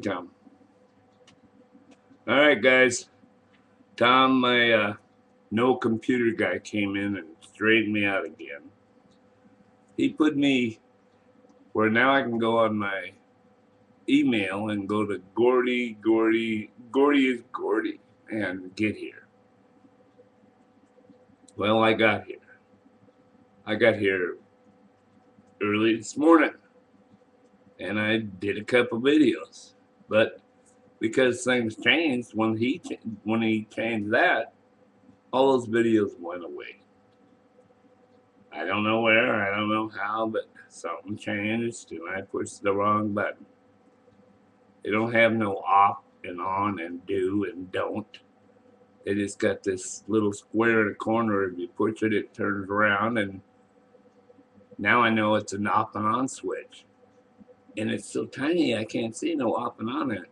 Tom. All right, guys. Tom, my no computer guy came in and straightened me out again. He put me where now I can go on my email and go to gordyisgordy and get here. Well, I got here. I got here early this morning and I did a couple videos. But because things changed when he changed that, all those videos went away. I don't know where, I don't know how, but something changed and I pushed the wrong button. They don't have no off and on and do and don't. They just got this little square in the corner. If you push it, it turns around, and now I know it's an off and on switch. And it's so tiny I can't see no off and on it.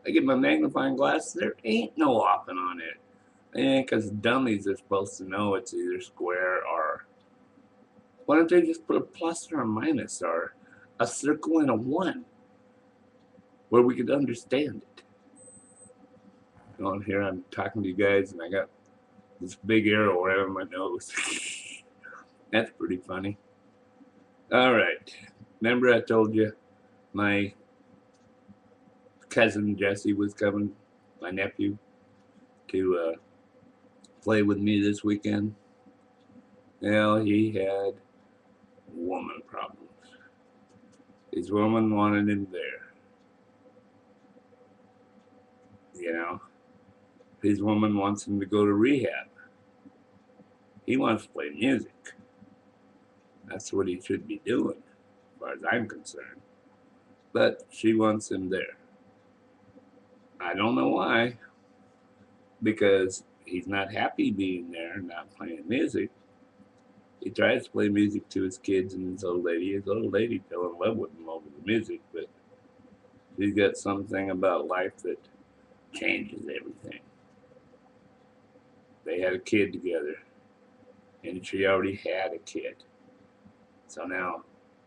I get my magnifying glass, there ain't no off and on it. And because dummies are supposed to know it's either square or. Why don't they just put a plus or a minus or a circle and a 1 where we could understand it? On here, I'm talking to you guys, and I got this big arrow right on my nose. That's pretty funny. All right. Remember I told you my cousin Jesse was coming, my nephew, to play with me this weekend? Well, he had woman problems. His woman wanted him there. You know, his woman wants him to go to rehab. He wants to play music. That's what he should be doing, as far as I'm concerned. But she wants him there. I don't know why, because he's not happy being there and not playing music. He tries to play music to his kids and his old lady. His old lady fell in love with him over the music, but he's got something about life that changes everything. They had a kid together, and she already had a kid. So now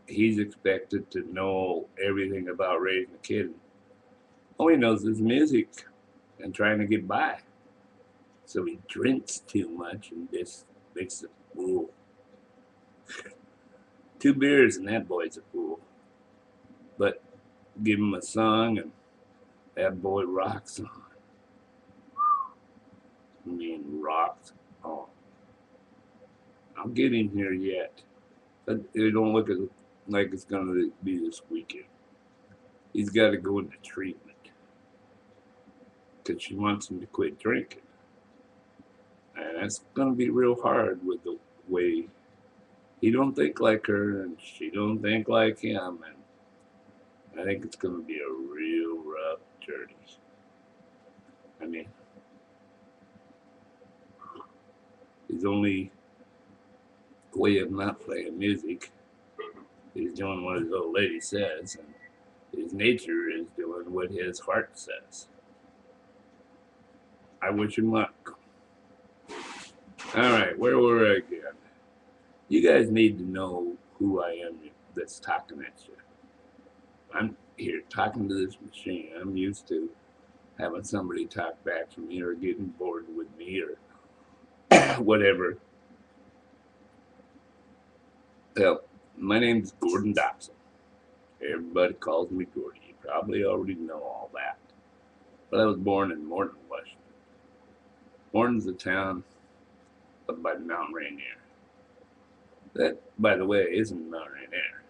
he's expected to know everything about raising a kid. All he knows is music and trying to get by. So he drinks too much and just makes a fool. 2 beers and that boy's a fool. But give him a song and that boy rocks on. I mean, rocks on. I'll get him here yet. But it don't look like it's going to be this weekend. He's got to go into treatment because she wants him to quit drinking. And that's going to be real hard with the way he don't think like her and she don't think like him. And I think it's going to be a real rough journey. I mean, his only way of not playing music is doing what his old lady says, and his nature is doing what his heart says. I wish him luck. All right, where were I again? You guys need to know who I am that's talking at you. I'm here talking to this machine. I'm used to having somebody talk back to me or getting bored with me or whatever. Well, my name's Gordon Dobson. Everybody calls me Gordy. You probably already know all that. But I was born in Morton, Washington. Morton's a town up by Mount Rainier. That, by the way, isn't Mount Rainier.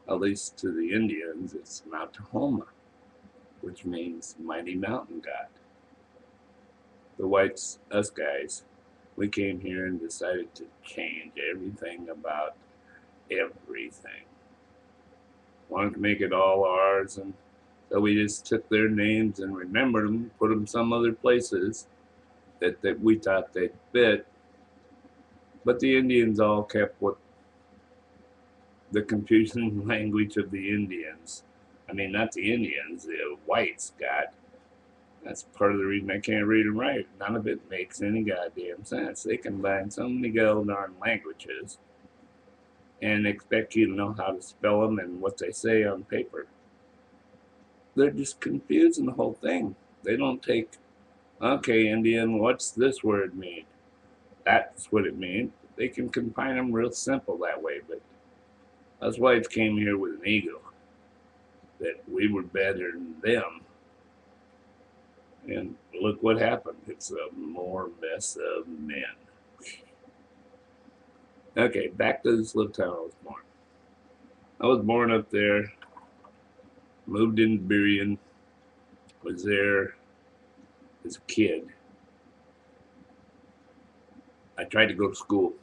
At least to the Indians, it's Mount Tahoma, which means mighty mountain god. The whites, us guys, we came here and decided to change everything about everything. Wanted to make it all ours, and so we just took their names and remembered them, put them some other places that we thought they'd fit. But the Indians all kept what the confusing language of the Indians. I mean, not the Indians, the whites got. That's part of the reason I can't read and write. None of it makes any goddamn sense. They combine so many goddamn languages and expect you to know how to spell them and what they say on paper. they're just confusing the whole thing. They don't take, okay, Indian, what's this word mean? That's what it means. They can combine them real simple that way, but us whites came here with an ego that we were better than them. And look what happened. It's a more mess of men. Okay, back to this little town I was born. I was born up there, moved into Burien, was there as a kid. I tried to go to school.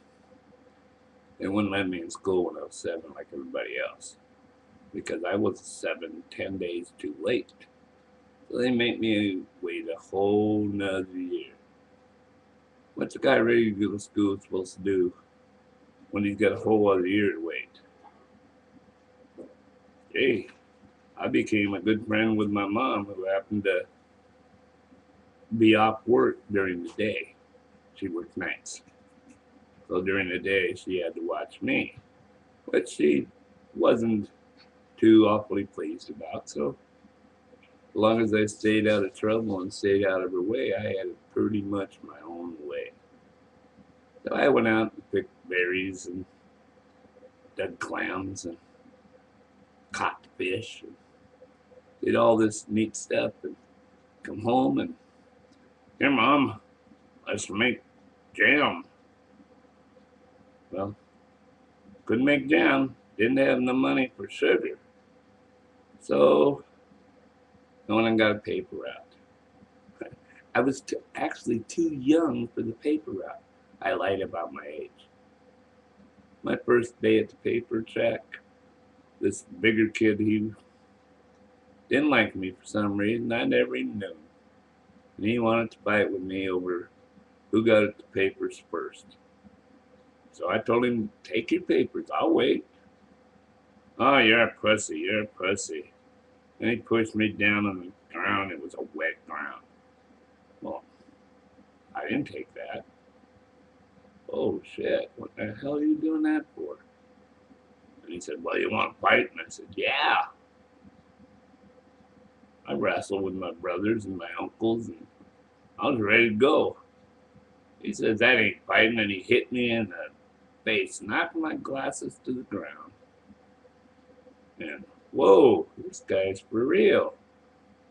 They wouldn't let me in school when I was 7 like everybody else because I was 10 days too late. So they made me wait a whole nother year. What's a guy ready to go to school supposed to do when he's got a whole other year to wait? Hey, I became a good friend with my mom who happened to be off work during the day. She worked nights. So during the day, she had to watch me, which she wasn't too awfully pleased about. So as long as I stayed out of trouble and stayed out of her way, I had it pretty much my own way. So I went out and picked berries and dug clams and caught fish and did all this neat stuff and come home and, here, Mom, let's make jam. Well, couldn't make jam, didn't have no money for sugar. So no one got a paper route. I was actually too young for the paper route. I lied about my age. My first day at the paper track, this bigger kid, he didn't like me for some reason. I never even knew him. And he wanted to fight with me over who got at the papers first. So I told him, take your papers, I'll wait. Oh, you're a pussy, you're a pussy. And he pushed me down on the ground. It was a wet ground. Well, I didn't take that. Oh, shit, what the hell are you doing that for? And he said, well, you want to fight? And I said, yeah. I wrestled with my brothers and my uncles, and I was ready to go. He says, that ain't fighting, and he hit me in the face, knocked my glasses to the ground. And, whoa, this guy's for real.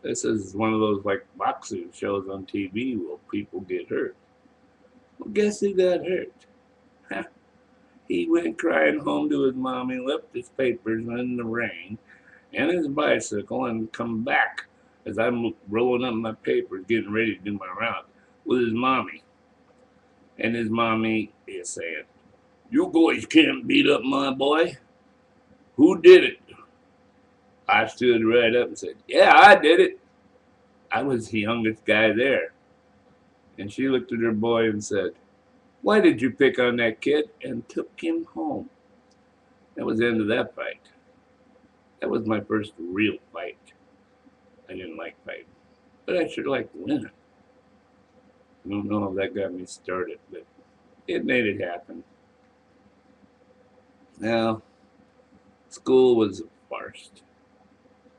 This is one of those, like, boxing shows on TV where people get hurt. Well, guess who got hurt? He went crying home to his mommy, left his papers in the rain and his bicycle, and come back as I'm rolling up my papers, getting ready to do my round with his mommy. And his mommy is saying, you boys can't beat up my boy. Who did it? I stood right up and said, yeah, I did it. I was the youngest guy there. And she looked at her boy and said, why did you pick on that kid? And took him home. That was the end of that fight. That was my first real fight. I didn't like fighting, but I sure liked winning. I don't know if that got me started, but it made it happen. Now, school was a farce.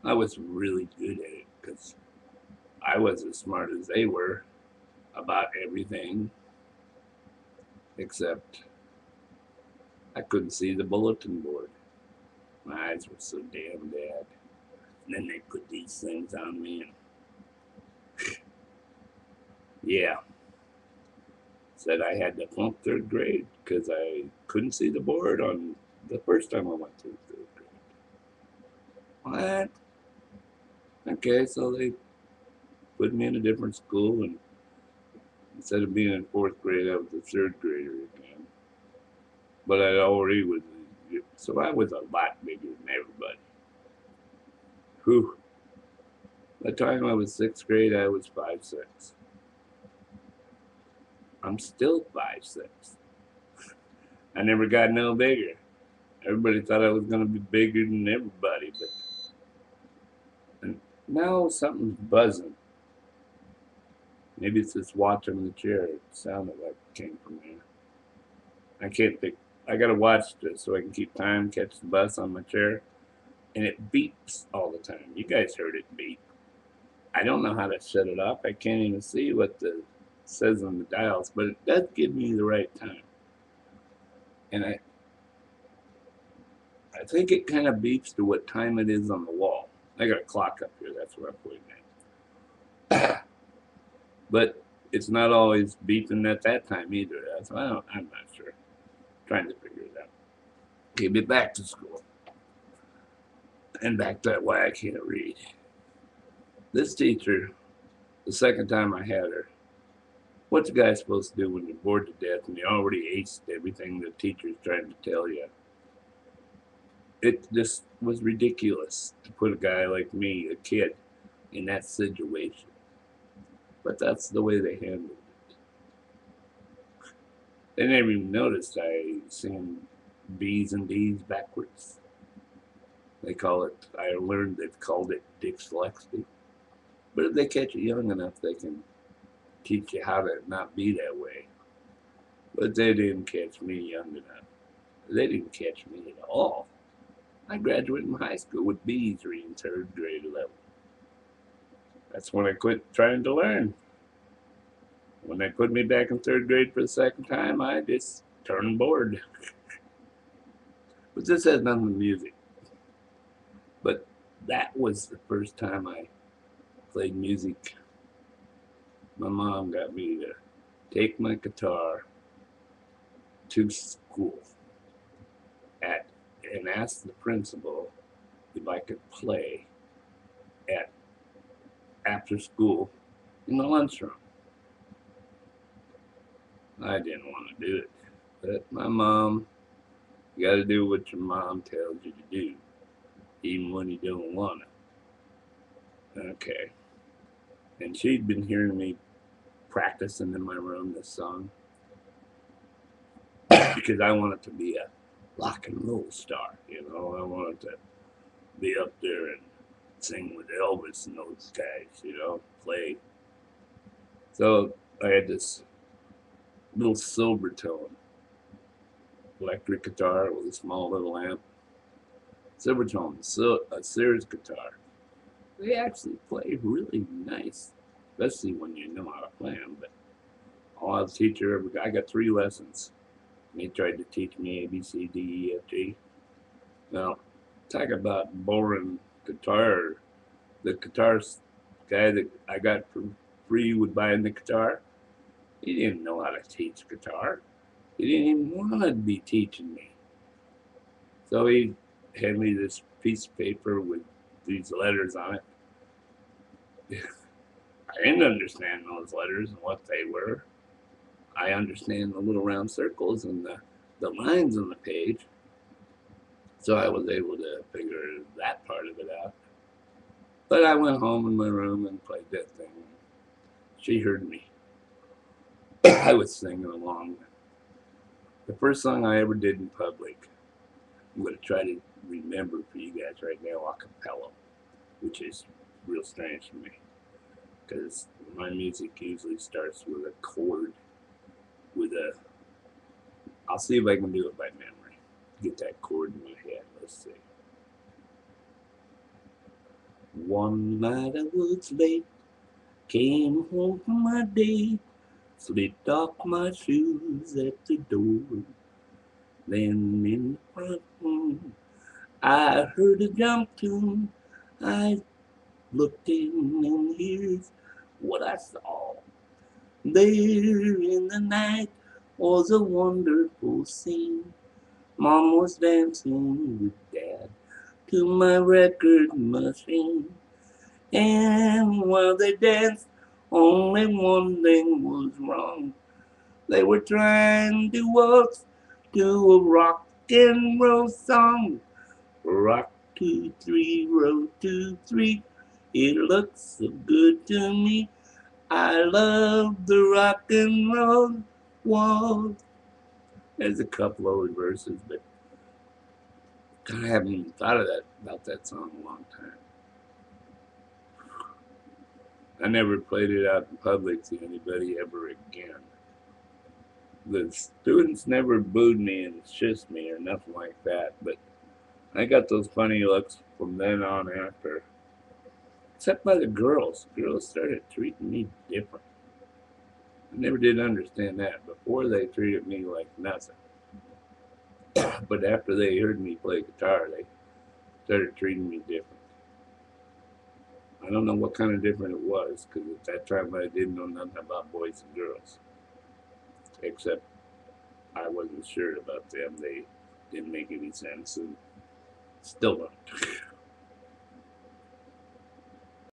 I was really good at it because I was as smart as they were about everything, except I couldn't see the bulletin board. My eyes were so damn bad. And then they put these things on me, and yeah, said I had to flunk 3rd grade because I couldn't see the board on the first time I went to 3rd grade. What? Okay, so they put me in a different school, and instead of being in 4th grade, I was a 3rd grader again. But I already was, so I was a lot bigger than everybody. Whew. By the time I was 6th grade, I was 5'6". I'm still 5'6". I never got no bigger. Everybody thought I was going to be bigger than everybody, but and now something's buzzing. Maybe it's this watch on the chair. It sounded like it came from there. I can't pick. I got to watch this so I can keep time, catch the bus on my chair. and it beeps all the time. You guys heard it beep. I don't know how to shut it off. I can't even see what the says on the dials, but it does give me the right time. And I think it kind of beeps to what time it is on the wall. I got a clock up here. That's where I'm pointing at. But it's not always beeping at that time either. That's why I'm not sure. I'm trying to figure it out. Okay, but back to school. And back to why I can't read. This teacher, the second time I had her, what's a guy supposed to do when you're bored to death and you already aced everything the teacher's trying to tell you? It just was ridiculous to put a guy like me, a kid, in that situation. But that's the way they handled it. They never even noticed I sing B's and D's backwards. They call it, I learned they've called it dyslexia. But if they catch you young enough, they can teach you how to not be that way. But they didn't catch me young enough. They didn't catch me at all. I graduated from high school with B's reading third grade level. That's when I quit trying to learn. When they put me back in third grade for the second time, I just turned bored. But this has nothing to do with music. But that was the first time I played music. My mom got me to take my guitar to school and ask the principal if I could play after school in the lunchroom. I didn't want to do it, but my mom, you got to do what your mom tells you to do, even when you don't want to. Okay. And she'd been hearing me practicing in my room this song because I wanted to be a rock and roll star, you know. I wanted to be up there and sing with Elvis and those guys, you know, play. So I had this little Silvertone electric guitar with a small little amp. Silvertone, so a Sears guitar. They actually play really nice, especially when you know how to play them. But I was a teacher. I got 3 lessons. And he tried to teach me A, B, C, D, E, F, G. Now, talk about boring guitar. The guitar guy that I got for free with buying the guitar, he didn't know how to teach guitar. He didn't even want to be teaching me. So he handed me this piece of paper with these letters on it. I didn't understand those letters and what they were. I understand the little round circles and the lines on the page. So I was able to figure that part of it out. But I went home in my room and played that thing. She heard me. I was singing along. The first song I ever did in public, I'm going to try to remember for you guys right now, a cappella, which is real strange for me. Because my music usually starts with a chord, I'll see if I can do it by memory. Get that chord in my head. Let's see. One night I was late, came home from my date, slipped off my shoes at the door. Then in the front room, I heard a jump tune. I looked in and here's what I saw. There in the night was a wonderful scene. Mom was dancing with Dad to my record machine. And while they danced, only one thing was wrong. They were trying to waltz to a rock and roll song. Rock 2, 3, roll 2, 3. It looks so good to me. I love the rock and roll waltz. There's a couple old verses, but I haven't even thought of about that song in a long time. I never played it out in public to anybody ever again. The students never booed me and shissed me or nothing like that, but I got those funny looks from then on after. Except by the girls. Girls started treating me different. I never did understand that. Before they treated me like nothing. But after they heard me play guitar, they started treating me different. I don't know what kind of different it was, because at that time I didn't know nothing about boys and girls. Except I wasn't sure about them. They didn't make any sense, and still don't.